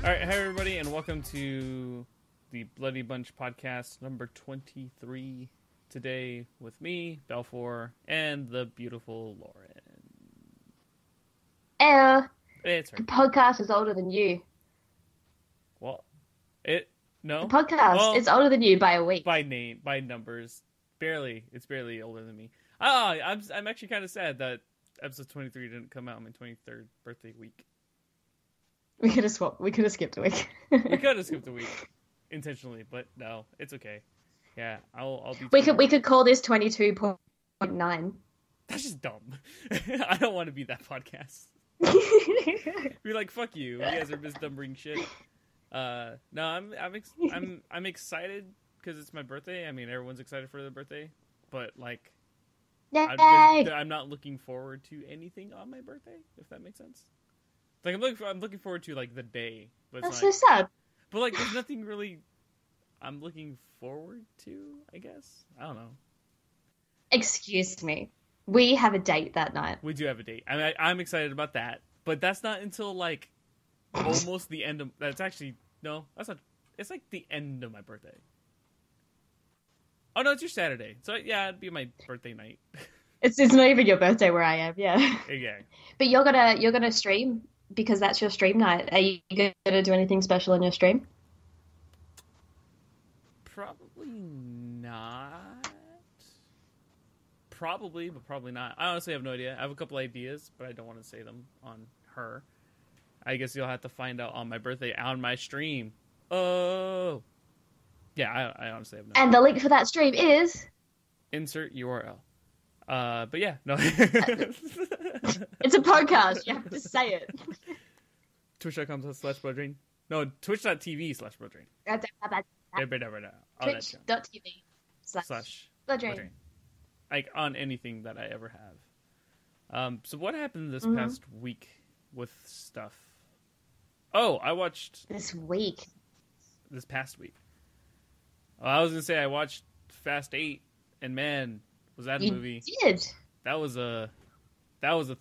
All right, hi everybody, and welcome to the Bloody Bunch podcast number 23. Today with me, Balfour, and the beautiful Lauren. It's her. The podcast is older than you. Well, The podcast is older than you by a week. By name, by numbers, barely. It's barely older than me. I'm actually kind of sad that episode 23 didn't come out on my 23rd birthday week. We could have swapped. We could have skipped a week. We could have skipped a week intentionally, but no, it's okay. Yeah, I'll be. We could call this 22.9. That's just dumb. I don't want to be that podcast. Be like, fuck you. You guys are misnumbering shit. No, I'm excited because it's my birthday. I mean, everyone's excited for their birthday, but like, I'm not looking forward to anything on my birthday. If that makes sense. Like I'm looking forward to like the day, but That's so sad. But like, there's nothing really I'm looking forward to. I guess I don't know. Excuse me. We have a date that night. We do have a date. I'm excited about that, but that's not until like almost the end of. That's actually no. That's not. It's like the end of my birthday. Oh no, it's your Saturday. So yeah, it'd be my birthday night. It's not even your birthday where I am. Yeah. Yeah. But you're gonna stream because that's your stream night. Are you gonna do anything special on your stream? Probably not. Probably, but probably not. I honestly have no idea. I have a couple ideas, but I don't want to say them on her. I guess you'll have to find out on my birthday on my stream. Oh. Yeah, I honestly have no idea. And the link for that stream is... Insert URL. But yeah, no. It's a podcast. You have to say it. Twitch.com/Bluhdrain. No, Twitch.tv/Bluhdrain. Twitch.tv/Bluhdrain. Like on anything that I ever have. So what happened this past week with stuff? Oh, I watched this past week. Well, I was gonna say I watched Fast 8, and man, was that a movie? You did. That was a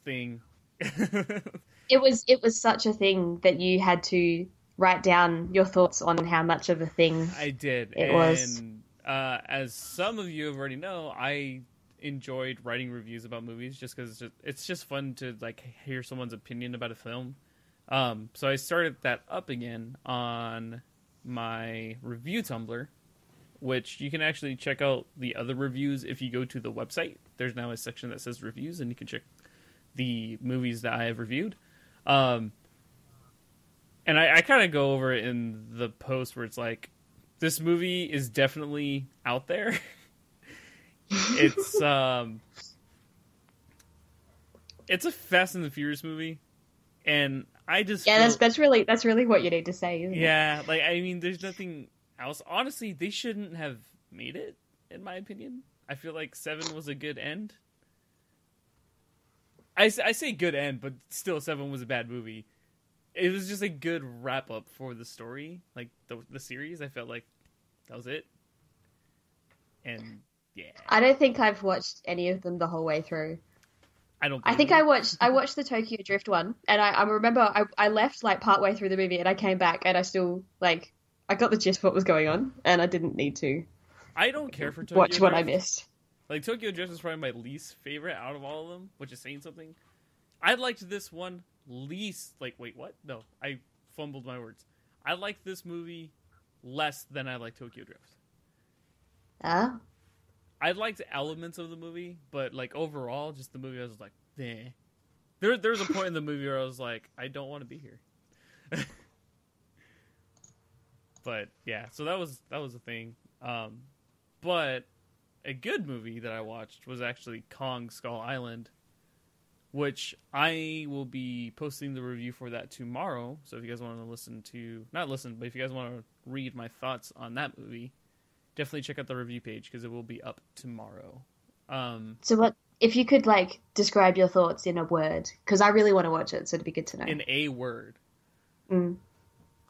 thing. It was such a thing that you had to write down your thoughts on how much of a thing I did. It was. As some of you already know, I enjoyed writing reviews about movies just because it's just fun to like hear someone's opinion about a film. So I started that up again on my review Tumblr, which you can actually check out the other reviews if you go to the website. There's now a section that says reviews, and you can check the movies that I have reviewed. And I kind of go over it in the post where it's like, this movie is definitely out there. It's a Fast and the Furious movie, and I just that's really what you need to say, isn't it? Yeah, like I mean, there's nothing else. Honestly, they shouldn't have made it, in my opinion. I feel like 7 was a good end. I say good end, but still 7 was a bad movie. It was just a good wrap up for the story, like the series. I felt like that was it. And yeah, I don't think I've watched any of them the whole way through. I think I watched the Tokyo Drift one, and I remember I left like partway through the movie, and I came back, and I still like I got the gist of what was going on, and I didn't need to. I don't care for Tokyo watch Drift. What I missed. Like Tokyo Drift is probably my least favorite out of all of them, which is saying something. I liked this one least. Like, wait, what? No, I fumbled my words. I liked this movie less than I liked Tokyo Drift. Ah. I liked elements of the movie, but like overall, just the movie, I was like, eh. There's a point in the movie where I was like, I don't want to be here. But yeah, so that was a thing. But a good movie that I watched was actually Kong Skull Island, which I will be posting the review for that tomorrow. So if you guys want to but if you guys want to read my thoughts on that movie, definitely check out the review page because it will be up tomorrow. So what if you could like describe your thoughts in a word? Because I really want to watch it, so it'd be good to know. In a word.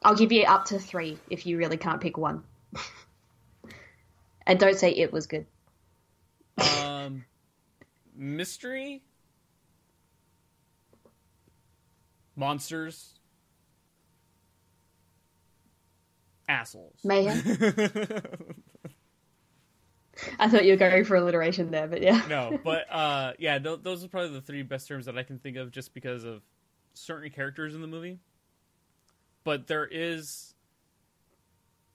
I'll give you up to 3 if you really can't pick one. And don't say it was good. Mystery, monsters, assholes. Mayhem. I thought you were going for alliteration there, but yeah. No, but yeah, those are probably the three best terms that I can think of just because of certain characters in the movie. But there is...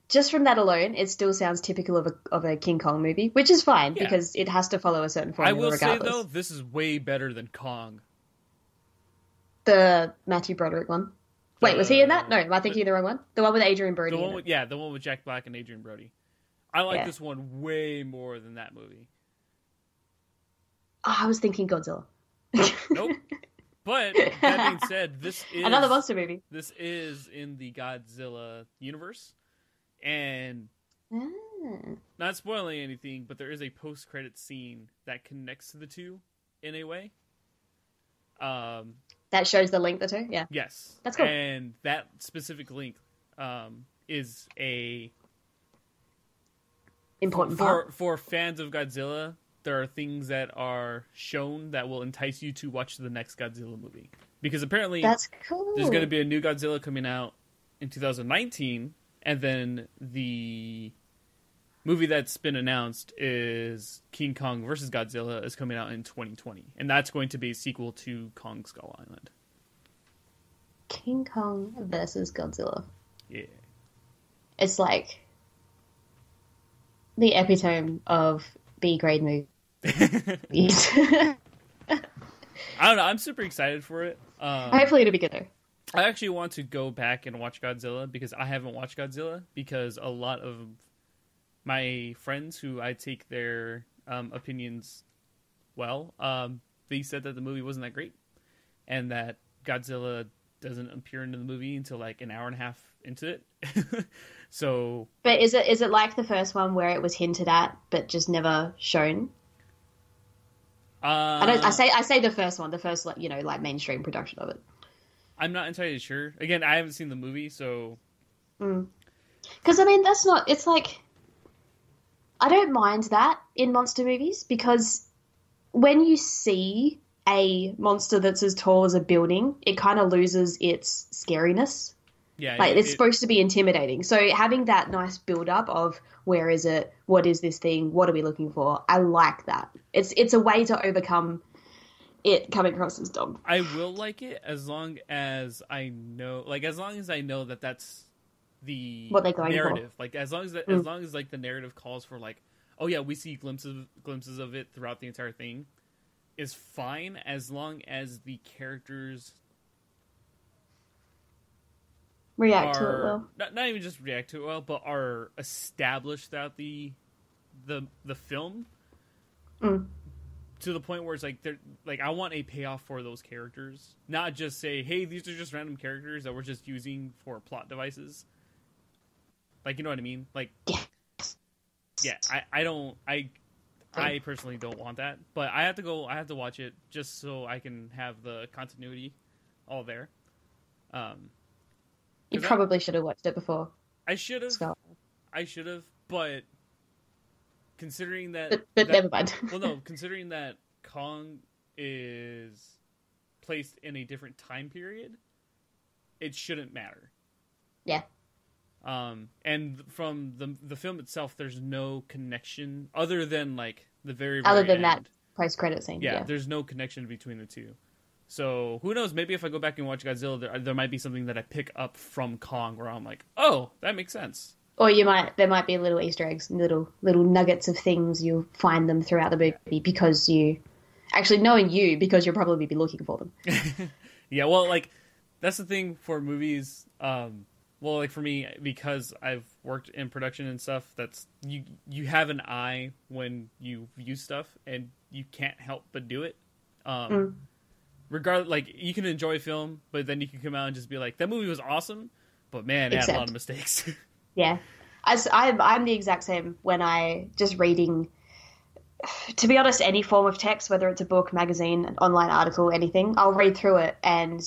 Just from that alone, it still sounds typical of a King Kong movie, which is fine because it has to follow a certain formula regardless. I will say, though, this is way better than Kong. The Matthew Broderick one. Wait, was he in that? No, am I thinking of the wrong one? The one with Adrian Brody. The one with Jack Black and Adrian Brody. I like this one way more than that movie. Oh, I was thinking Godzilla. Nope. But that being said, this is another monster movie. This is in the Godzilla universe, and not spoiling anything, but there is a post-credit scene that connects the two in a way. That shows the link the two. Yeah. Yes, that's cool. And that specific link is a important part for fans of Godzilla. There are things that are shown that will entice you to watch the next Godzilla movie. Because apparently that's cool. There's going to be a new Godzilla coming out in 2019, and then the movie that's been announced is King Kong vs. Godzilla is coming out in 2020. And that's going to be a sequel to Kong Skull Island. King Kong vs. Godzilla. Yeah. It's like the epitome of B-grade movies. I don't know. I'm super excited for it. Hopefully it'll be good though. I actually want to go back and watch Godzilla because I haven't watched Godzilla because a lot of my friends who I take their opinions well, they said that the movie wasn't that great and that Godzilla doesn't appear into the movie until like an hour and a half into it. So, but is it like the first one where it was hinted at but just never shown? I say the first one, like mainstream production of it. I'm not entirely sure. Again, I haven't seen the movie, so. Because I mean, that's not. It's like I don't mind that in monster movies because when you see a monster that's as tall as a building, it kind of loses its scariness. Yeah, like it's supposed to be intimidating. So having that nice build up of where is it, what is this thing, what are we looking for? I like that. It's a way to overcome it coming across as dumb. I will like it as long as I know, that that's the what they're going narrative. For. Like as long as like the narrative calls for like, oh yeah, we see glimpses of it throughout the entire thing, is fine as long as the characters react to it well. Not even just react to it well, but are established throughout the film to the point where it's like they're like I want a payoff for those characters, not just say, hey, these are just random characters that we're just using for plot devices. Like, you know what I mean? Like, yeah, I personally don't want that, but I have to watch it just so I can have the continuity all there. You probably should have watched it before. I should have, but considering that... But never mind. Well, no, considering that Kong is placed in a different time period, it shouldn't matter. Yeah. And from the film itself, there's no connection other than, like, the very other than end. that post-credit scene. Yeah, there's no connection between the two. So, who knows, maybe if I go back and watch Godzilla, there might be something that I pick up from Kong where I'm like, oh, that makes sense. Or there might be little Easter eggs, little nuggets of things, you'll find them throughout the movie because because you'll probably be looking for them. Yeah, well, like, that's the thing for movies, well, like, for me, because I've worked in production and stuff, that's, you have an eye when you view stuff, and you can't help but do it. Regardless, like, you can enjoy film, but then you can come out and just be like, that movie was awesome, but man, it had a lot of mistakes. Yeah. I'm the exact same when I just reading, to be honest, any form of text, whether it's a book, magazine, an online article, anything, I'll read through it and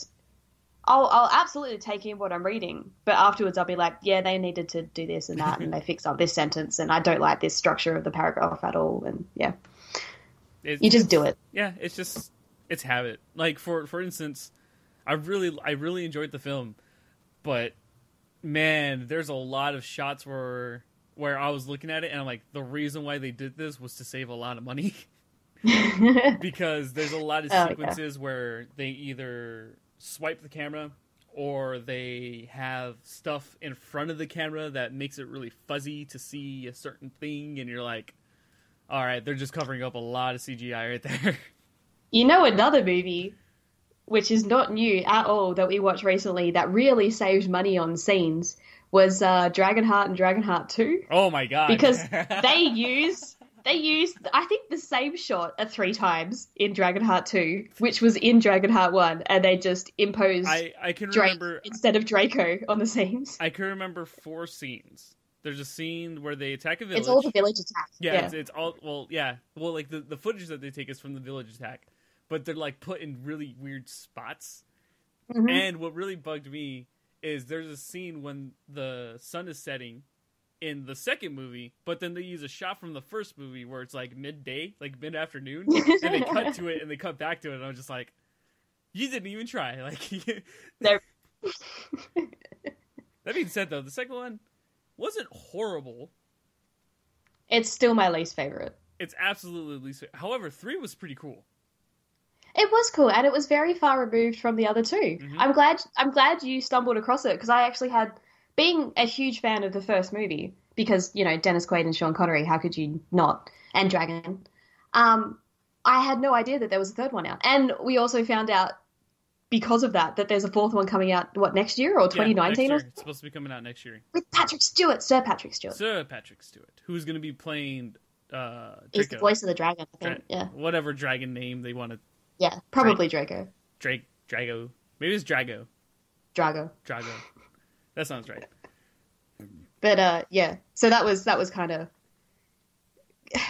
I'll absolutely take in what I'm reading. But afterwards I'll be like, yeah, they needed to do this and that and they fixed up this sentence and I don't like this structure of the paragraph at all. And yeah, you just do it. Yeah, it's habit. Like for instance, I really enjoyed the film, but man, there's a lot of shots where I was looking at it and I'm like, the reason why they did this was to save a lot of money. Because there's a lot of sequences where they either swipe the camera or they have stuff in front of the camera that makes it really fuzzy to see a certain thing, and you're like, all right, they're just covering up a lot of CGI right there. You know, another movie, which is not new at all, that we watched recently that really saved money on scenes was Dragonheart and Dragonheart 2. Oh my god. Because they used, I think, the same shot 3 times in Dragonheart 2, which was in Dragonheart 1, and they just imposed I can Drake remember instead of Draco on the scenes. I can remember 4 scenes. There's a scene where they attack a village. It's all the village attack. Yeah. It's all, well, yeah. Well, like, the footage that they take is from the village attack. But they're, like, put in really weird spots. Mm-hmm. And what really bugged me is there's a scene when the sun is setting in the second movie, but then they use a shot from the first movie where it's, like, midday, like, mid-afternoon, and they cut to it, and they cut back to it, and I was just like, you didn't even try. Like, that being said, though, the second one wasn't horrible. It's still my least favorite. It's absolutely least favorite. However, 3 was pretty cool. It was cool, and it was very far removed from the other 2. Mm-hmm. I'm glad you stumbled across it, because I actually had, being a huge fan of the first movie, because, you know, Dennis Quaid and Sean Connery, how could you not? And Dragon. I had no idea that there was a third one out. And we also found out, because of that there's a 4th one coming out, next year, or 2019? Next year. It's supposed to be coming out next year. With Sir Patrick Stewart. Who's going to be playing Draco. He's the voice of the dragon, I think. Yeah. Whatever dragon name they want to... Yeah, probably Draco. Drago. Maybe it's Drago. Drago. That sounds right. But yeah, so that was kind of.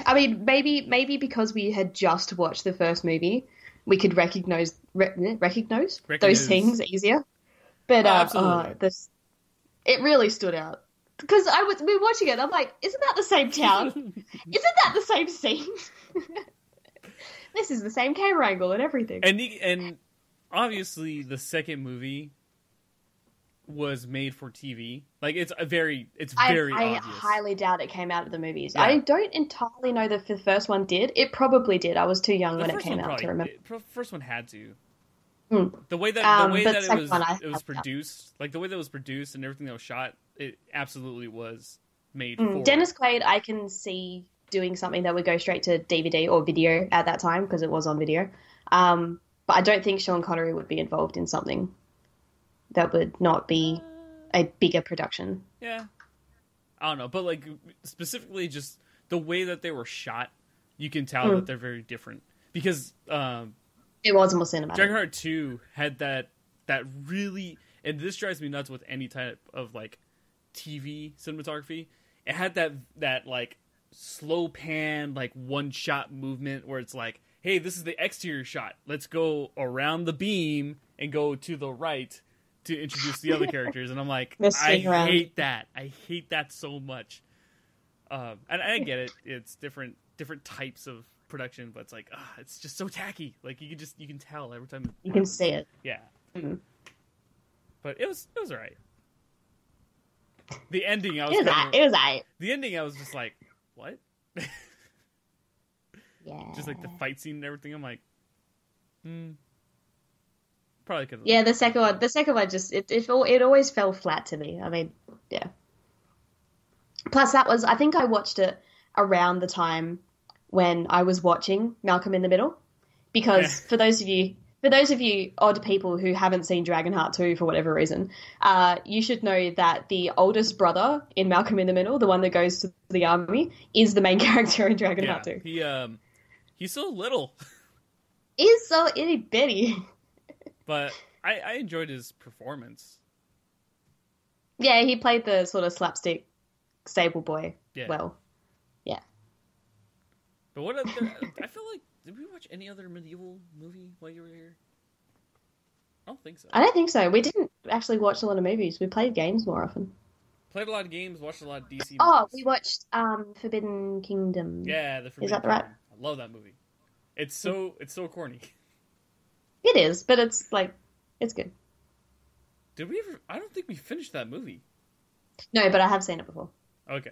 I mean, maybe because we had just watched the first movie, we could recognize those things easier. But it really stood out because we were watching it. I'm like, isn't that the same town? Isn't that the same scene? This is the same camera angle and everything. And obviously the second movie was made for TV. Like, it's very obvious. I highly doubt it came out of the movies. Yeah. I don't entirely know that the first one did. It probably did. I was too young when it came out to remember. The first one had to. The way that it was produced, like the way that it was produced and everything that was shot, it absolutely was made for. Dennis Quaid, I can see doing something that would go straight to DVD or video at that time because it was on video. But I don't think Sean Connery would be involved in something that would not be a bigger production. Yeah. I don't know. But, like, specifically just the way that they were shot, you can tell that they're very different. Because it was more cinematic. Dragonheart 2 had that really... And this drives me nuts with any type of, like, TV cinematography. It had that like, slow pan, like, one-shot movement where it's like, hey, this is the exterior shot. Let's go around the beam and go to the right to introduce the other characters. And I'm like, I hate that. I hate that so much. And I get it. It's different types of production, but it's like, it's just so tacky. Like, you can tell every time. You can see it. Yeah. Mm-hmm. But it was all right. The ending, it was all right. The ending, I was just like, what? Yeah. Just like the fight scene and everything. I'm like, probably could have. Yeah, the second one just it always fell flat to me. I mean, yeah. Plus, I think I watched it around the time when I was watching Malcolm in the Middle, because for those of you odd people who haven't seen Dragonheart 2 for whatever reason, you should know that the oldest brother in Malcolm in the Middle, the one that goes to the army, is the main character in Dragonheart 2. He's so little. He's so itty bitty. But I enjoyed his performance. Yeah, he played the sort of slapstick stable boy well. Yeah. But what other... I feel like... Did we watch any other medieval movie while you were here? I don't think so. I don't think so. We didn't actually watch a lot of movies. We played games more often. Played a lot of games, watched a lot of DC movies. Oh, we watched Forbidden Kingdom. Yeah, the Forbidden Kingdom. Is that right? I love that movie. It's so corny. It is, but it's like, it's good. Did we ever... I don't think we finished that movie. No, but I have seen it before. Okay.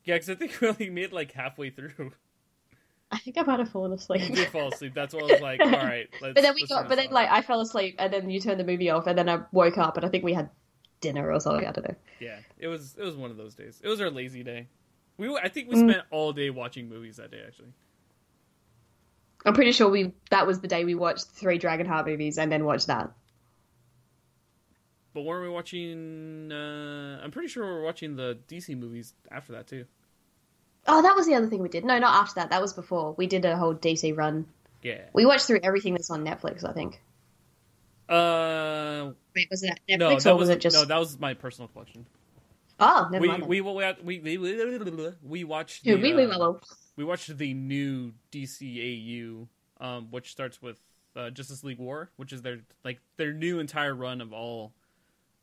Yeah, because I think we only made like halfway through. I think I might have fallen asleep. You did fall asleep. That's why I was like, all right, but then like I fell asleep, and then you turned the movie off, and then I woke up, and I think we had dinner or something. I don't know. Yeah, it was one of those days. It was our lazy day. I think we spent all day watching movies that day. Actually, I'm pretty sure that was the day we watched 3 Dragonheart movies, and then watched that. But weren't we watching? I'm pretty sure we were watching the DC movies after that too. Oh, that was the other thing we did. No, not after that. That was before. We did a whole DC run. Yeah. We watched through everything that's on Netflix, I think. Wait, was it Netflix or was it just... No, that was my personal collection. Oh, never mind. We watched we watched the new DCAU, which starts with Justice League War, which is their new entire run of all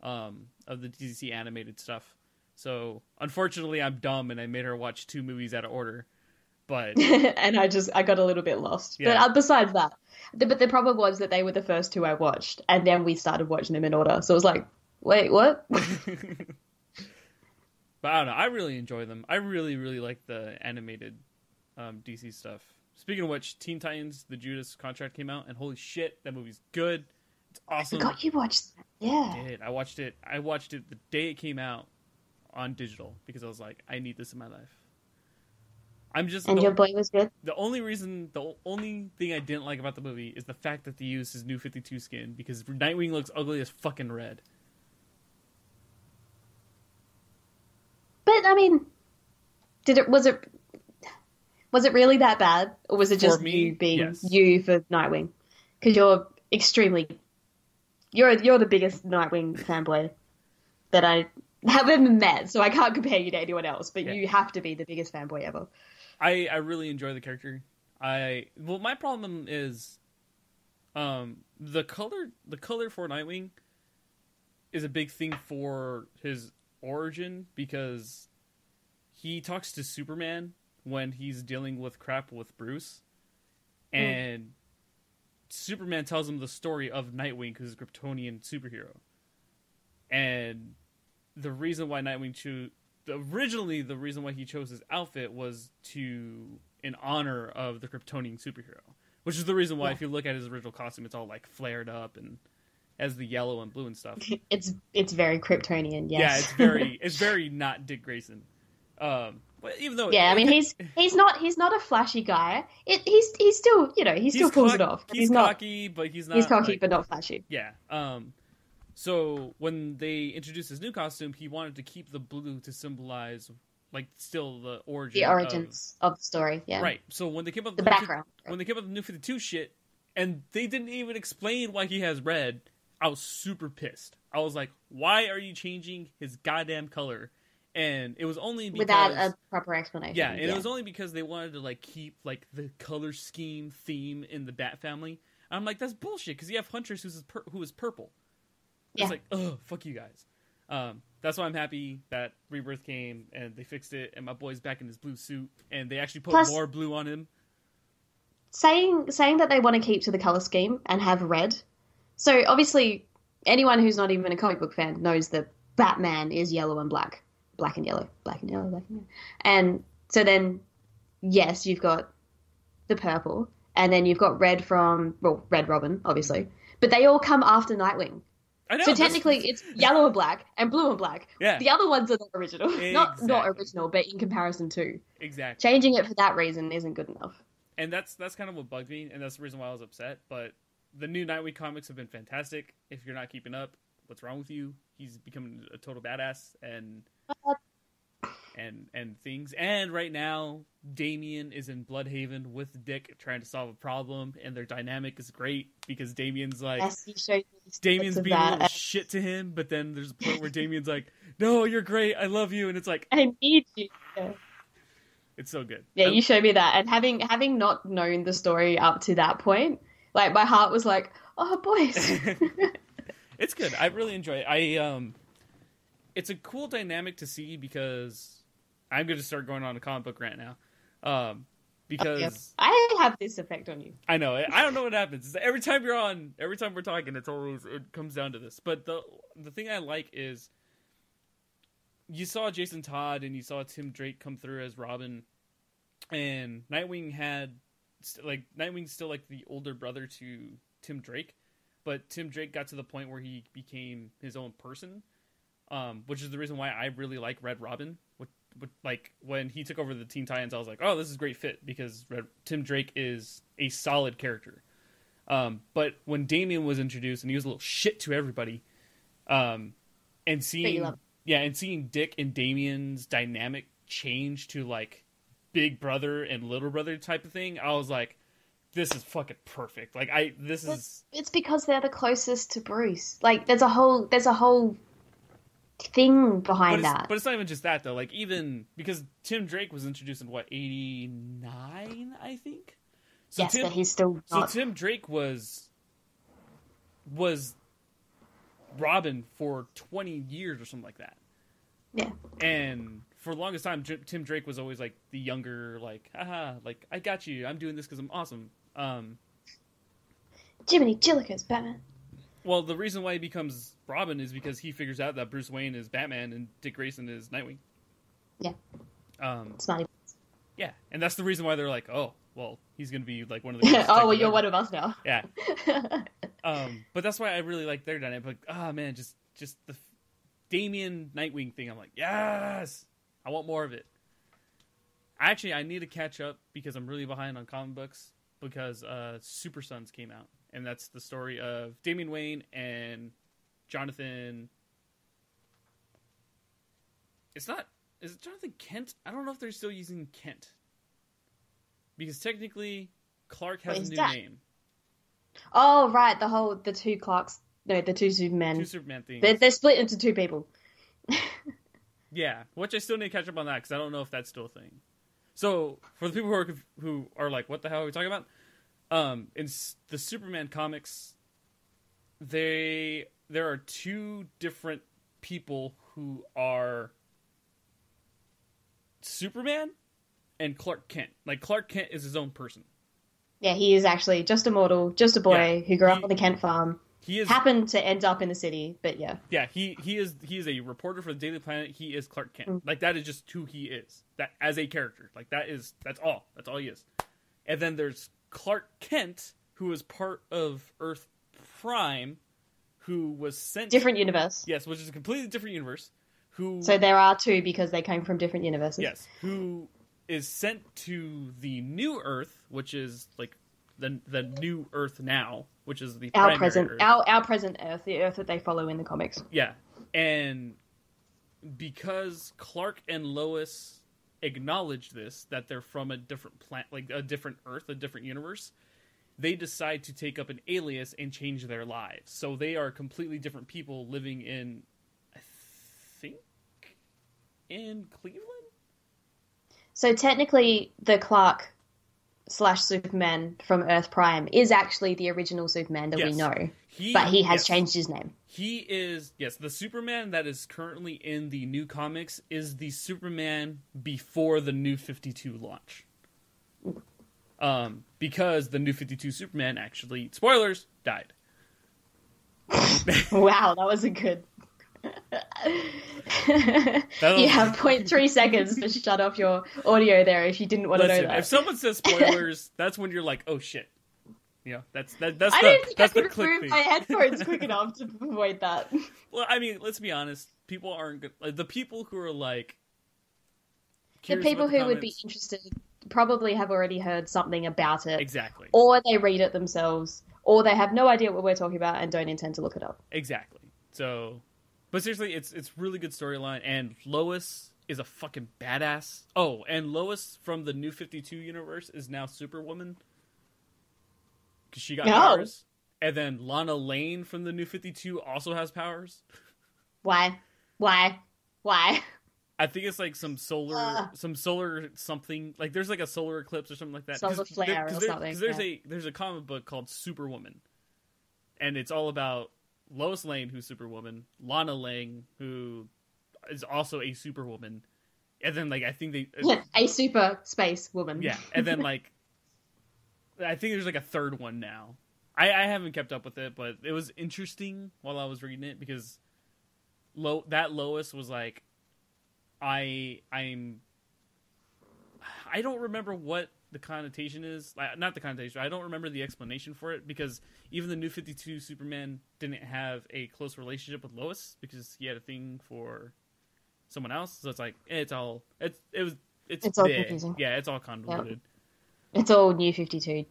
of the DC animated stuff. So, unfortunately, I'm dumb and I made her watch 2 movies out of order. But and I got a little bit lost. Yeah. But besides that, but the problem was that they were the first 2 I watched, and then we started watching them in order. So it was like, wait, what? But I don't know. I really enjoy them. I really, really like the animated DC stuff. Speaking of which, Teen Titans: The Judas Contract came out, and holy shit, that movie's good. It's awesome. I forgot you watched that. Yeah. I did. I watched it the day it came out on digital because I was like, I need this in my life. Your boy was good? The only thing I didn't like about the movie is the fact that they used his new 52 skin because Nightwing looks ugly as fucking red. But I mean, was it really that bad, or was it just you being you for Nightwing? Because you're the biggest Nightwing fanboy that I haven't met, so I can't compare you to anyone else. But you have to be the biggest fanboy ever. I really enjoy the character. My problem is, the color for Nightwing is a big thing for his origin because he talks to Superman when he's dealing with crap with Bruce, and Superman tells him the story of Nightwing because he's a Kryptonian superhero, and the reason why originally the reason why he chose his outfit was in honor of the Kryptonian superhero, which is the reason why if you look at his original costume, it's all like flared up and has the yellow and blue and stuff. It's very Kryptonian, yes. Yeah, it's very not Dick Grayson. But even though I mean he's not a flashy guy. He's still he still pulls it off. He's cocky, but he's not. He's cocky, but not flashy. Yeah. So when they introduced his new costume, he wanted to keep the blue to symbolize, still the origins of the story. Yeah. Right. So when they came up with the background, when they came up with the New 52 shit, and they didn't even explain why he has red, I was super pissed. I was like, why are you changing his goddamn color? And it was only because without a proper explanation. Yeah, and it was only because they wanted to keep the color scheme theme in the Bat family. And I'm like, that's bullshit because you have Huntress who is purple. It's like, oh, fuck you guys. That's why I'm happy that Rebirth came and they fixed it, and my boy's back in his blue suit, and they actually put more blue on him. Saying that they want to keep to the color scheme and have red. So obviously, anyone who's not even a comic book fan knows that Batman is yellow and black. Black and yellow. Black and yellow, black and yellow. And so then, yes, you've got the purple, and then you've got red from, Red Robin, obviously. But they all come after Nightwing. I know, so technically, it's yellow and black and blue and black. Yeah. The other ones are not original. Exactly. Not original, but in comparison to. Exactly. Changing it for that reason isn't good enough. And that's kind of what bugged me, and that's the reason why I was upset. But the new Nightwing comics have been fantastic. If you're not keeping up, what's wrong with you? He's becoming a total badass and things. And right now, Damian is in Bluhdhaven with Dick trying to solve a problem, and their dynamic is great because Damian's like, Damian's being a little shit to him, but then there's a point where Damian's like, no, you're great, I love you, and it's like, I need you. Yeah. It's so good. Yeah, you showed me that, and having not known the story up to that point, my heart was like, oh, boys. It's good. I really enjoy it. It's a cool dynamic to see because I'm going to start going on a comic book rant now. Because I have this effect on you. I know. I don't know what happens. Every time we're talking, it comes down to this. But the thing I like is you saw Jason Todd and you saw Tim Drake come through as Robin, and Nightwing's still like the older brother to Tim Drake, but Tim Drake got to the point where he became his own person, which is the reason why I really like Red Robin. Like when he took over the Teen Titans, I was like, oh, this is a great fit because Tim Drake is a solid character. But when Damian was introduced and he was a little shit to everybody, and seeing Dick and Damian's dynamic change to like big brother and little brother type of thing, I was like, this is fucking perfect. Like it's because they're the closest to Bruce. Like there's a whole thing behind that. But it's not even just that though. Like even because Tim Drake was introduced in what, 89, I think. So yes, but he's still not... So Tim Drake was Robin for 20 years or something like that. Yeah. And for the longest time, Tim Drake was always like the younger, like, haha, like, I got you. I'm doing this because I'm awesome. Jiminy Jilliker's Batman. Well, the reason why he becomes Robin is because he figures out that Bruce Wayne is Batman and Dick Grayson is Nightwing. Yeah. Smart. Yeah, and that's the reason why they're like, oh, well, he's going to be like one of the... oh, well, you're one of us now. Yeah. But that's why I really like their dynamic. Like, oh, man, just the Damian Nightwing thing. I'm like, yes! I want more of it. Actually, I need to catch up because I'm really behind on comic books because Super Sons came out. And that's the story of Damian Wayne and Jonathan... Is it Jonathan Kent? I don't know if they're still using Kent. Because technically, Clark has a new name. Oh, right. The two Clarks. No, the two Supermen. Two Superman things. They're split into two people. Yeah, which I still need to catch up on that because I don't know if that's still a thing. So, for the people who are like, what the hell are we talking about? In the Superman comics, there are two different people who are Superman and Clark Kent. Like, Clark Kent is his own person. Yeah, he is actually just a mortal, just a boy who grew up on the Kent farm. He happened to end up in the city, but yeah. Yeah, he is a reporter for the Daily Planet. He is Clark Kent. Like, that is just who he is. That as a character. Like, that's all. That's all he is. And then there's Clark Kent, who is part of Earth Prime, who was sent... Different universe. Yes, which is a completely different universe. So there are two because they came from different universes. Yes, who is sent to the new Earth, which is like the new Earth now, which is the our present Earth. Our present Earth, the Earth that they follow in the comics. Yeah, and because Clark and Lois acknowledge this, that they're from a different planet, like a different Earth, a different universe, they decide to take up an alias and change their lives. So they are completely different people living in, I think, in Cleveland? So technically, the Clark / Superman from Earth Prime is actually the original Superman that we know. But he has changed his name. He is, the Superman that is currently in the new comics is the Superman before the New 52 launch. Because the New 52 Superman actually, spoilers, died. Wow, that was a good... You have 0.3 seconds to shut off your audio there if you didn't want to know that. If someone says spoilers, that's when you're like, oh shit. You know, that's I don't think I could remove my headphones quick enough to avoid that. Well, I mean, let's be honest. People aren't good. Like, the people who are like... The people who would be interested probably have already heard something about it. Exactly. Or they read it themselves. Or they have no idea what we're talking about and don't intend to look it up. Exactly. So... But seriously, it's really good storyline, and Lois is a fucking badass. Oh, and Lois from the New 52 universe is now Superwoman. Because she got powers. And then Lana Lane from the New 52 also has powers. Why? I think it's like some solar something. Like, there's like a solar eclipse or something like that. Solar flare or something. Because there's a comic book called Superwoman. And it's all about Lois Lane, who's Superwoman, Lana Lang, who is also a Superwoman, and then like I think they a super space woman. Yeah, and then like I think there's like a third one now. I haven't kept up with it, but it was interesting while I was reading it because that Lois was like I'm I don't remember what the connotation is. Not the connotation. I don't remember the explanation for it, because even the New 52 Superman didn't have a close relationship with Lois because he had a thing for someone else. So it's like it's all confusing. Yeah, it's all convoluted. Yep. It's all New 52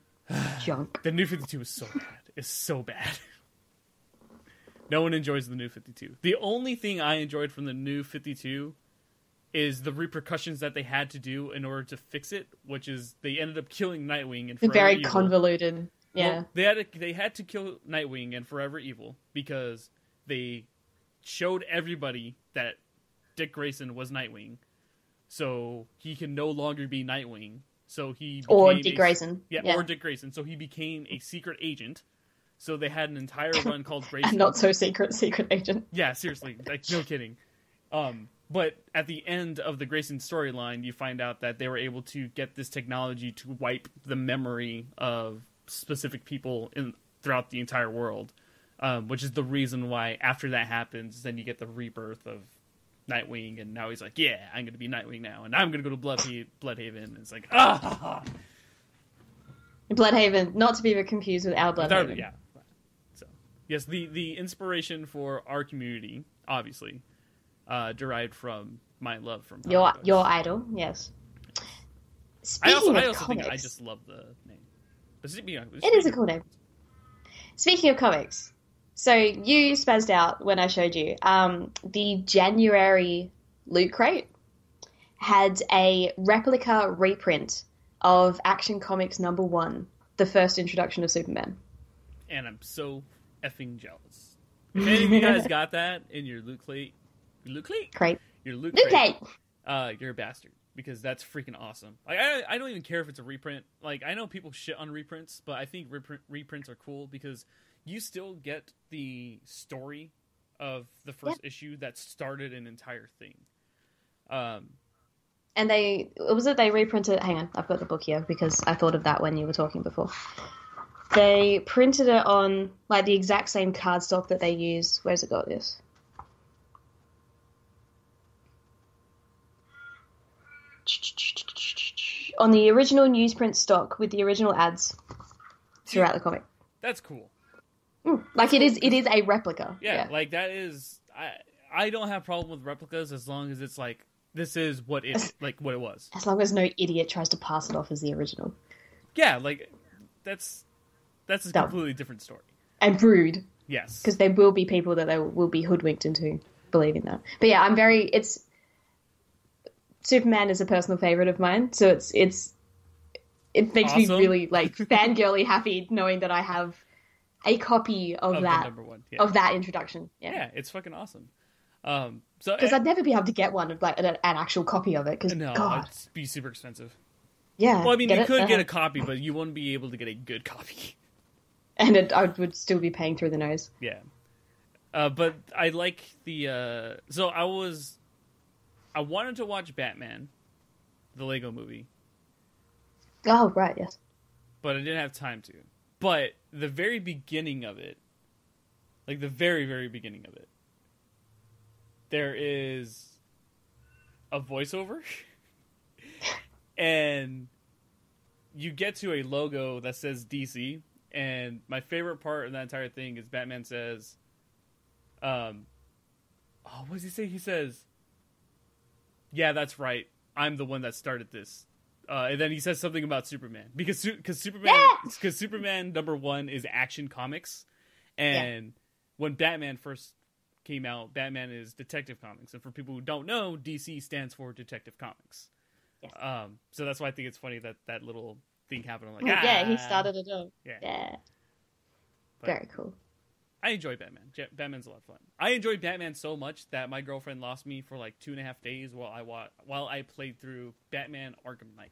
junk. The New 52 is so bad. It's so bad. No one enjoys the New 52. The only thing I enjoyed from the New 52 is the repercussions that they had to do in order to fix it, which is they ended up killing Nightwing and Forever very Evil. Convoluted. Yeah, well, they had to kill Nightwing and Forever Evil because they showed everybody that Dick Grayson was Nightwing, so he can no longer be Nightwing. So he or Dick Grayson. Yeah, or Dick Grayson. So he became a secret agent. So they had an entire run called Grayson. And not so secret agent. Yeah, seriously, like no kidding. But at the end of the Grayson storyline, you find out that they were able to get this technology to wipe the memory of specific people throughout the entire world, which is the reason why after that happens, then you get the rebirth of Nightwing, and now he's like, yeah, I'm going to be Nightwing now, and I'm going to go to Bluhdhaven. And it's like, Bluhdhaven, not to be confused with our Bluhdhaven. Yeah. So, yes, the inspiration for our community, obviously, derived from my love from your idol, yes. I also think I just love the name. But it is a cool name. Speaking of comics, so you spazzed out when I showed you. The January Loot Crate had a replica reprint of Action Comics #1, the first introduction of Superman. And I'm so effing jealous. If any of you guys got that in your Loot Crate, you're a bastard, because that's freaking awesome. Like, I don't even care if it's a reprint. Like, I know people shit on reprints, but I think reprints are cool because you still get the story of the first issue that started an entire thing. And they reprinted. Hang on, I've got the book here because I thought of that when you were talking before. They printed it on like the exact same cardstock that they used. Where's it got this? On the original newsprint stock with the original ads throughout the comic. That's cool. Like it is a replica. Yeah, like that is. I don't have problem with replicas as long as it's like this is what it was. As long as no idiot tries to pass it off as the original. Yeah, like that's a completely different story. And rude. Yes, because there will be people that they will be hoodwinked into believing that. But yeah, Superman is a personal favorite of mine, so it makes me really like fangirly happy knowing that I have a copy of that of that introduction. Yeah, it's fucking awesome. Because I'd never be able to get one of like an actual copy of it. Because God, it'd be super expensive. Yeah, well, I mean, you could get a copy, but you wouldn't be able to get a good copy. And I would still be paying through the nose. Yeah, but I like the. So I wanted to watch Batman, the Lego movie. Oh, right, yes. But I didn't have time to. But the very beginning of it, like the very, very beginning of it, there is a voiceover. And you get to a logo that says DC. And my favorite part of that entire thing is Batman says, what does he say? He says, yeah, that's right. I'm the one that started this. And then he says something about Superman because Superman #1 is Action Comics, and when Batman first came out, Batman is Detective Comics, and for people who don't know, DC stands for Detective Comics. Yes. So that's why I think it's funny that little thing happened. I'm like, he started it up. Yeah. Very cool. I enjoy Batman. Batman's a lot of fun. I enjoyed Batman so much that my girlfriend lost me for like 2.5 days while I played through Batman Arkham Knight.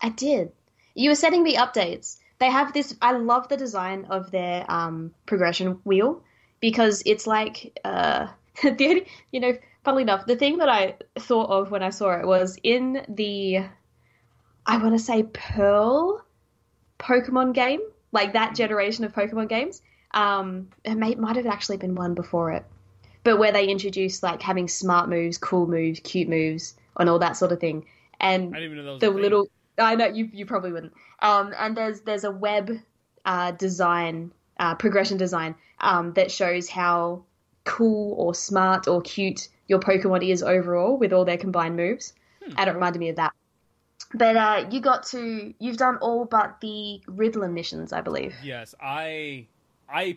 I did. You were sending me updates. They have this. I love the design of their progression wheel because it's like funnily enough, the thing that I thought of when I saw it was in the, I want to say Pearl Pokemon game. Like that generation of Pokemon games. It might have actually been one before it. but where they introduce like having smart moves, cool moves, cute moves, and all that sort of thing. And I didn't even know that was the a thing. little, I know you probably wouldn't. And there's a web design, progression design, that shows how cool or smart or cute your Pokemon is overall with all their combined moves. And it reminded me of that. But you've done all but the Riddler missions, I believe. Yes, I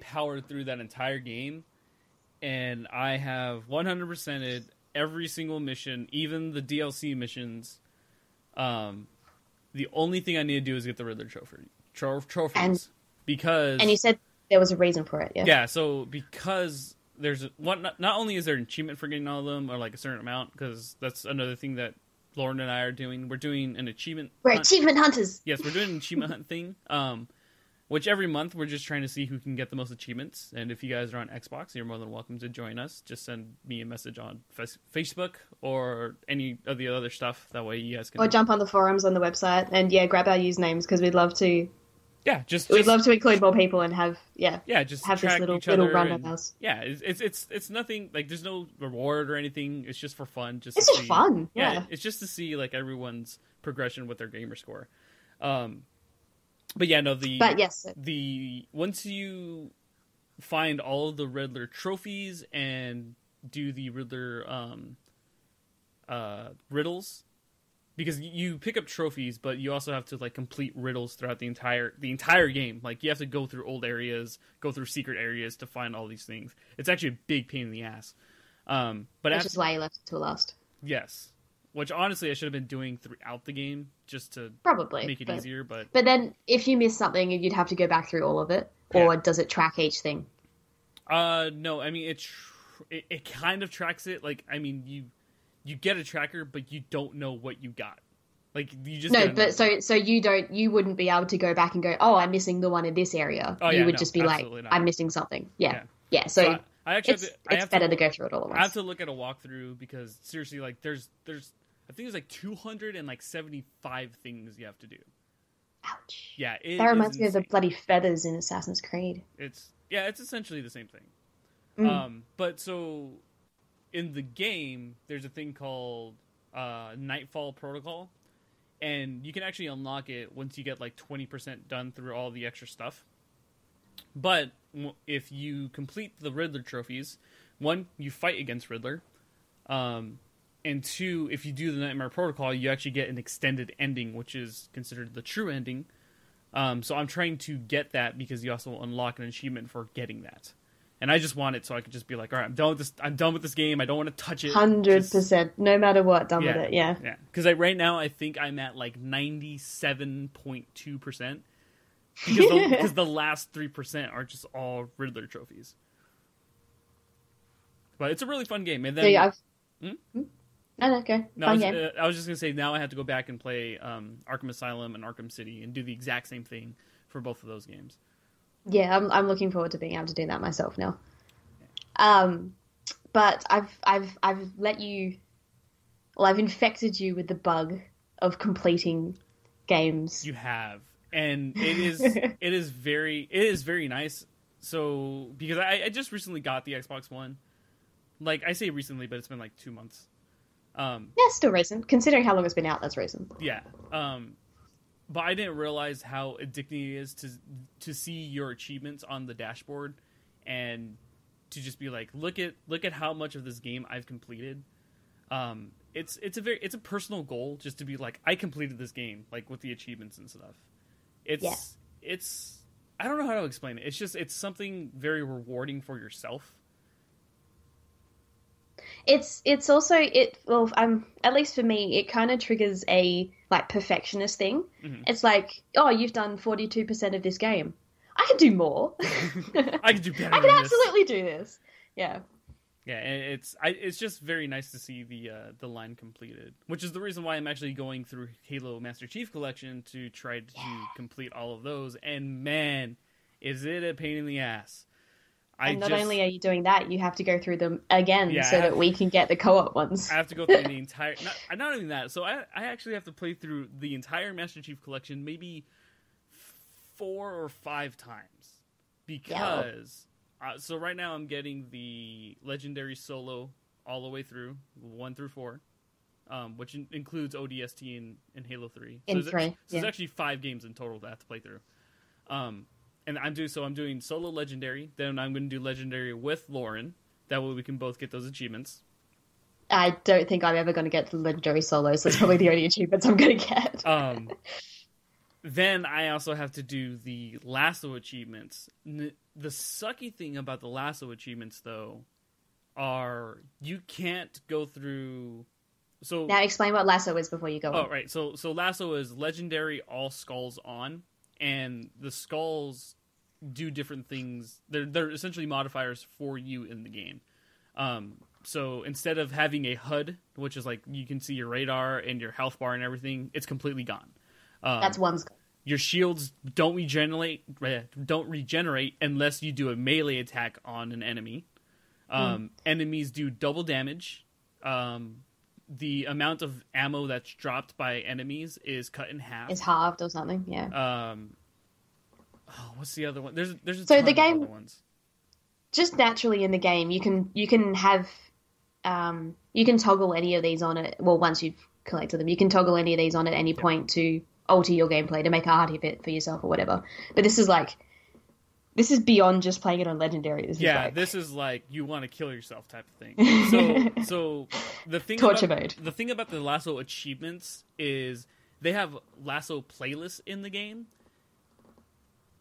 powered through that entire game, and I have 100%ed every single mission, even the DLC missions. The only thing I need to do is get the Riddler trophies. And you said there was a reason for it, yeah? Yeah, so because there's not only is there an achievement for getting all of them, or like a certain amount, because that's another thing that Lauren and I are doing. We're doing an achievement hunt. Achievement hunters! Yes, we're doing an achievement hunt thing, which every month we're just trying to see who can get the most achievements. And if you guys are on Xbox, you're more than welcome to join us. Just send me a message on Facebook or any of the other stuff. That way you guys can... Or jump on the forums on the website and, grab our usernames, because we'd love to... Yeah, we'd love to include more people and have just have track this each little other run and, of us. Yeah, it's nothing like there's no reward or anything. It's just for fun. It's just fun. Yeah, it's just to see like everyone's progression with their gamer score. But yeah, no, the once you find all of the Riddler trophies and do the Riddler riddles. Because you pick up trophies, but you also have to like complete riddles throughout the entire game. Like you have to go through old areas, go through secret areas to find all these things. It's actually a big pain in the ass. Which is why you left it till last. Yes, which honestly I should have been doing throughout the game just to make it easier. But then if you miss something, you'd have to go back through all of it, or does it track each thing? No, I mean it kind of tracks it. Like I mean you get a tracker, but you don't know what you got. Like you just so you wouldn't be able to go back and go, oh, I'm missing the one in this area. You would just be like, not. I'm missing something. Yeah. So I actually it's better to go through it all at once. I have to look at a walkthrough because seriously, like there's I think there's like 275 things you have to do. Ouch. Yeah, that reminds me of the bloody feathers in Assassin's Creed. It's essentially the same thing. But so. In the game, there's a thing called Nightfall Protocol, and you can actually unlock it once you get like 20% done through all the extra stuff. But if you complete the Riddler trophies, one, you fight against Riddler, and two, if you do the Nightmare Protocol, you actually get an extended ending, which is considered the true ending. So I'm trying to get that because you also unlock an achievement for getting that. And I just want it so I could just be like, all right, I'm done with this. I'm done with this game. I don't want to touch it. 100%, no matter what, done with it. Yeah. Because right now I think I'm at like 97.2%. Because the last 3% are just all Riddler trophies. But it's a really fun game. And then, okay. Fun game. I was just gonna say now I have to go back and play Arkham Asylum and Arkham City and do the exact same thing for both of those games. Yeah, I'm looking forward to being able to do that myself now. But I've let you, I've infected you with the bug of completing games. You have, and it is very nice. So because I just recently got the Xbox One, like I say recently, but it's been like 2 months. Still recent considering how long it's been out. That's recent. Yeah. But I didn't realize how addicting it is to see your achievements on the dashboard and to just be like, look at how much of this game I've completed. It's a personal goal just to be like, I completed this game, like with the achievements and stuff. It's I don't know how to explain it. It's something very rewarding for yourself. It's also at least for me, it kind of triggers a like perfectionist thing. Mm-hmm. It's like, oh, you've done 42% of this game. I can do more. I can do better. I can absolutely do this. Yeah. Yeah, and it's just very nice to see the line completed, which is the reason why I'm actually going through Halo Master Chief Collection to try to complete all of those. And man, is it a pain in the ass. And not only are you doing that, you have to go through them again so that we can get the co-op ones. I have to go through the entire... Not only that, so I actually have to play through the entire Master Chief Collection maybe 4 or 5 times. Because So right now I'm getting the Legendary Solo all the way through, 1 through 4, which includes ODST and Halo 3. In 3, there's actually 5 games in total that I have to play through. And I'm doing Solo Legendary, then I'm going to do Legendary with Lauren. That way we can both get those achievements. I don't think I'm ever going to get the Legendary Solo, so it's probably the only achievements I'm going to get. Then I also have to do the Lasso achievements. The sucky thing about the Lasso achievements, though, are you can't go through... So now explain what Lasso is before you go on. Oh, right. So Lasso is Legendary all skulls on, and the skulls do different things. They're essentially modifiers for you in the game. So instead of having a HUD, which is like you can see your radar and your health bar and everything, it's completely gone. That's one skull. Your shields don't regenerate unless you do a melee attack on an enemy. Enemies do double damage. The amount of ammo that's dropped by enemies is cut in half. It's halved or something, yeah. What's the other one? There's a so ton the of game, other ones. Just naturally in the game, you can have you can toggle any of these on it. Well, once you've collected them, you can toggle any of these on at any point to alter your gameplay to make a harder bit for yourself or whatever. But this is beyond just playing it on Legendary. This is like you want to kill yourself type of thing. So the thing torture mode. The thing about the Lasso achievements is they have Lasso playlists in the game,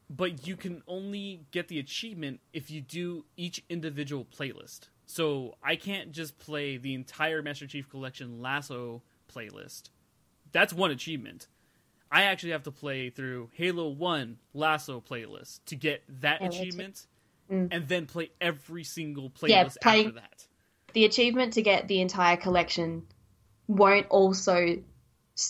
but you can only get the achievement if you do each individual playlist. So I can't just play the entire Master Chief Collection Lasso playlist. That's one achievement. I actually have to play through Halo 1 Lasso playlist to get that achievement, and then play every single playlist after that. The achievement to get the entire collection won't also,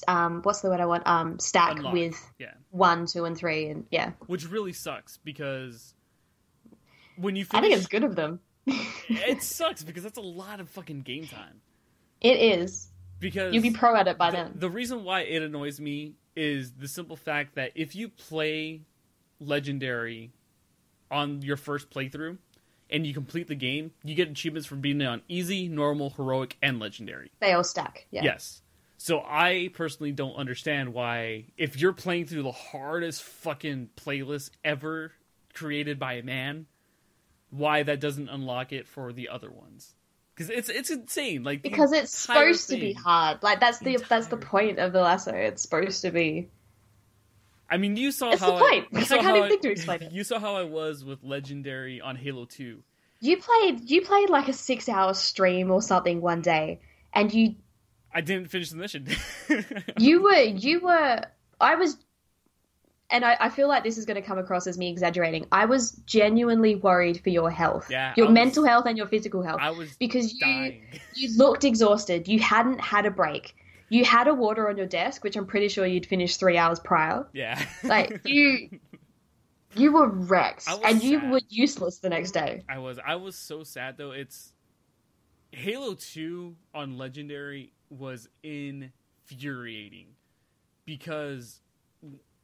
what's the word I want? Stack Unlock. with 1, 2, and 3, and which really sucks because when you I finish, think it's good of them. It sucks because that's a lot of fucking game time. It is. Because you'll be pro at it by then. The reason why it annoys me is the simple fact that if you play Legendary on your first playthrough and you complete the game, you get achievements for being on easy, normal, heroic, and legendary. They all stack, yeah. Yes. So I personally don't understand why, if you're playing through the hardest fucking playlist ever created by a man, why that doesn't unlock it for the other ones. Because it's insane. Like, because it's supposed to be hard. Like that's the point of the Lasso. It's supposed to be. I mean, you saw it's how the point. I can't even think to explain it. You saw how I was with Legendary on Halo 2. You played like a 6-hour stream or something one day, and I didn't finish the mission. you were. I feel like this is going to come across as me exaggerating. I was genuinely worried for your health, your mental health and your physical health. I was because dying. You looked exhausted. You hadn't had a break. You had a water on your desk, which I'm pretty sure you'd finished 3 hours prior. Yeah, like you were wrecked, and you were useless the next day. I was so sad though. It's Halo 2 on Legendary was infuriating because.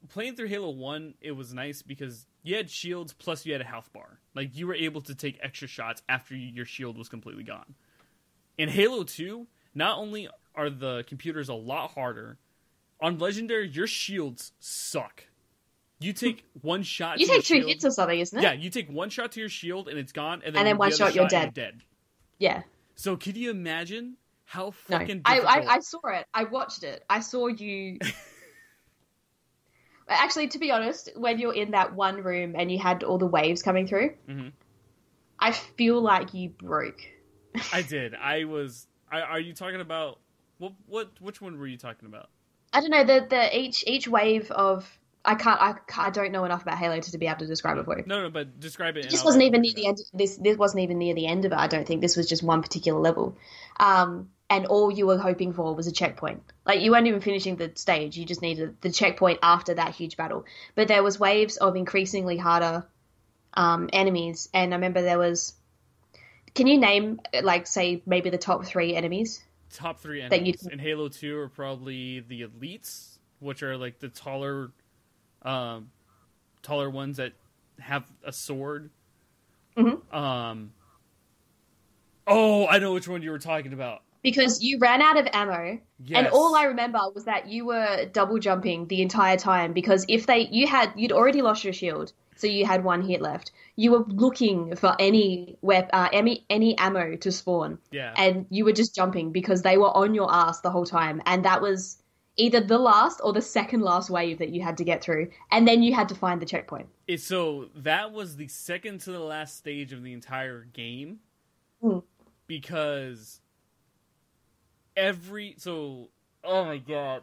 Playing through Halo 1, it was nice because you had shields plus you had a health bar. Like, you were able to take extra shots after your shield was completely gone. In Halo 2, not only are the computers a lot harder, on Legendary, your shields suck. You take one shot you to your take 2 shield. hits or something, isn't it? Yeah, you take one shot to your shield and it's gone, and then one the shot, you're dead. Yeah. So, can you imagine how fucking difficult... I saw it. I watched it. I saw you... Actually, to be honest, when you're in that one room and you had all the waves coming through, I feel like you broke. I did. Are you talking about which one were you talking about? I don't know. The each wave of I don't know enough about Halo to be able to describe it for you. No, but describe it. This wasn't even near the end. This wasn't even near the end of it. I don't think this was just one particular level. And all you were hoping for was a checkpoint. Like, you weren't even finishing the stage. You just needed the checkpoint after that huge battle. But there was waves of increasingly harder enemies. And I remember there was... Can you name, like, say, maybe the top 3 enemies? Top 3 enemies in Halo 2 are probably the elites, which are, like, the taller ones that have a sword. Mm-hmm. Oh, I know which one you were talking about. Because you ran out of ammo, Yes. and all I remember was that you were double jumping the entire time because you'd already lost your shield, so you had one hit left. You were looking for any ammo to spawn, Yeah. and you were just jumping because they were on your ass the whole time, and that was either the last or the second last wave that you had to get through, and then you had to find the checkpoint. So that was the second to the last stage of the entire game, because oh my god.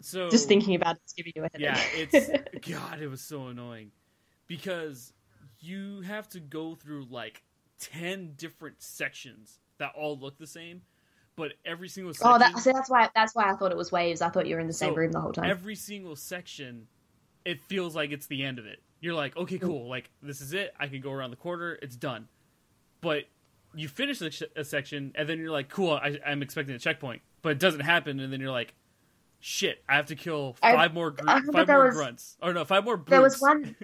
So Just thinking about it's giving you a headache. Yeah, it's God, it was so annoying. Because you have to go through like 10 different sections that all look the same, but every single section... Oh, that's why I thought it was waves. I thought you were in the same room the whole time. Every single section, it feels like it's the end of it. You're like, okay, cool, like, this is it, I can go around the corner, it's done. But you finish a section, and then you're like, cool, I'm expecting a checkpoint. But it doesn't happen, and then you're like, shit, I have to kill five more grunts. Or no, 5 more brutes. There was one...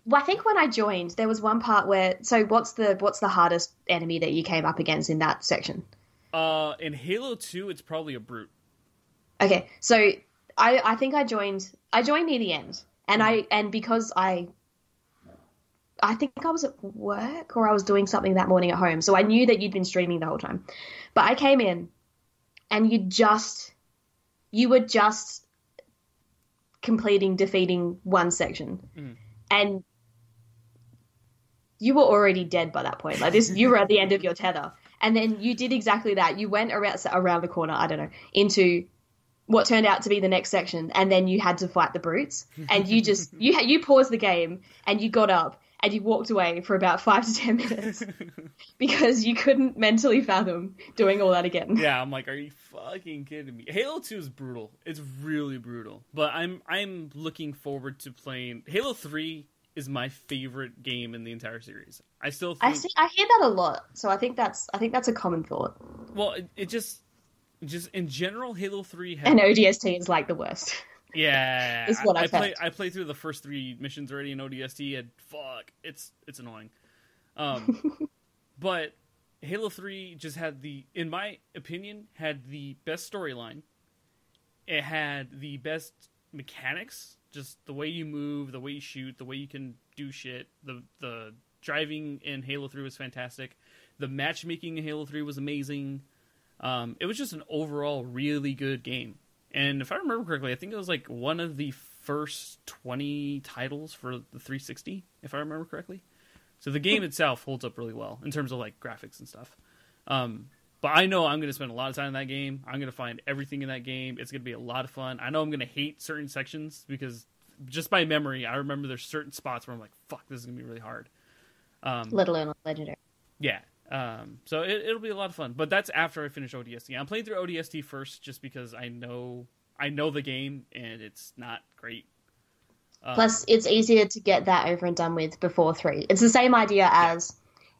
Well, I think when I joined, there was one part where... So what's the hardest enemy that you came up against in that section? In Halo 2, it's probably a brute. Okay, so I think I joined near the end. And because I think I was at work or I was doing something that morning at home, so I knew that you'd been streaming the whole time. But I came in, and you were just defeating one section. And you were already dead by that point. Like you were at the end of your tether. And then you did exactly that. You went around the corner, I don't know, into what turned out to be the next section, and then you had to fight the brutes. And you just you paused the game, and you got up, and you walked away for about 5 to 10 minutes because you couldn't mentally fathom doing all that again. Yeah, I'm like, are you fucking kidding me? Halo 2 is brutal. It's really brutal. But I'm looking forward to playing Halo 3. Is my favorite game in the entire series. I still think... I hear that a lot, so I think that's a common thought. Well, it just in general, Halo 3 has... And ODST is like the worst. Yeah, is what I've heard. I played through the first 3 missions already in ODST, and fuck, it's annoying. But Halo 3 just had in my opinion, had the best storyline. It had the best mechanics. Just the way you move, the way you shoot, the way you can do shit. The driving in Halo 3 was fantastic. The matchmaking in Halo 3 was amazing. It was just an overall really good game. And if I remember correctly, I think it was like one of the first 20 titles for the 360, if I remember correctly. So the game itself holds up really well in terms of like graphics and stuff. But I know I'm going to spend a lot of time in that game. I'm going to find everything in that game. It's going to be a lot of fun. I know I'm going to hate certain sections because just by memory, I remember there's certain spots where I'm like, fuck, this is going to be really hard. Let alone on Legendary. Yeah. So it'll be a lot of fun. But that's after I finish ODST. I'm playing through ODST first just because I know the game and it's not great. Plus, it's easier to get that over and done with before 3. It's the same idea as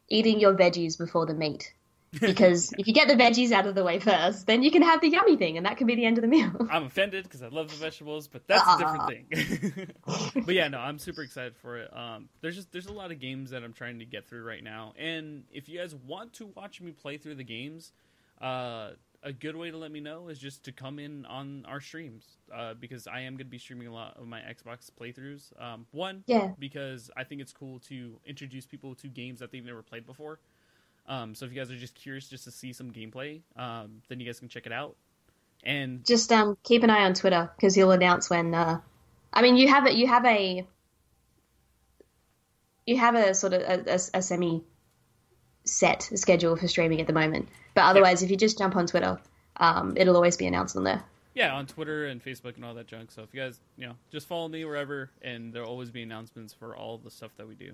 eating your veggies before the meat. Because if you get the veggies out of the way first, then you can have the yummy thing, and that can be the end of the meal. I'm offended because I love the vegetables, but that's a different thing. But yeah, no, I'm super excited for it. There's a lot of games that I'm trying to get through right now, and if you guys want to watch me play through the games, a good way to let me know is just to come in on our streams, because I am going to be streaming a lot of my Xbox playthroughs. Because I think it's cool to introduce people to games that they've never played before. So if you guys are just curious just to see some gameplay, then you guys can check it out. And just keep an eye on Twitter because he'll announce when. You have a sort of a semi set schedule for streaming at the moment, but otherwise, if you just jump on Twitter, it'll always be announced on there. Yeah, on Twitter and Facebook and all that junk. So if you guys, just follow me wherever, and there'll always be announcements for all the stuff that we do.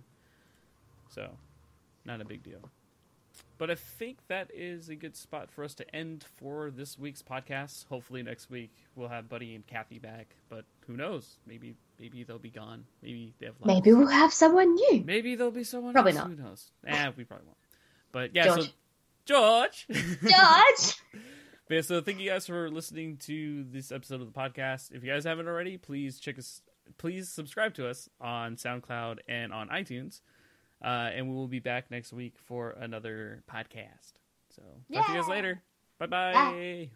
So, not a big deal. But I think that is a good spot for us to end for this week's podcast. Hopefully next week we'll have Buddy and Kathy back, but who knows? Maybe they'll be gone. Maybe they have lives. Maybe we'll have someone new. Maybe there'll be someone probably else. Not. Who knows? We probably won't. But yeah, George. So George. George. But yeah, so thank you guys for listening to this episode of the podcast. If you guys haven't already, please subscribe to us on SoundCloud and on iTunes. And we will be back next week for another podcast. So talk to you guys later. Bye-bye. Bye.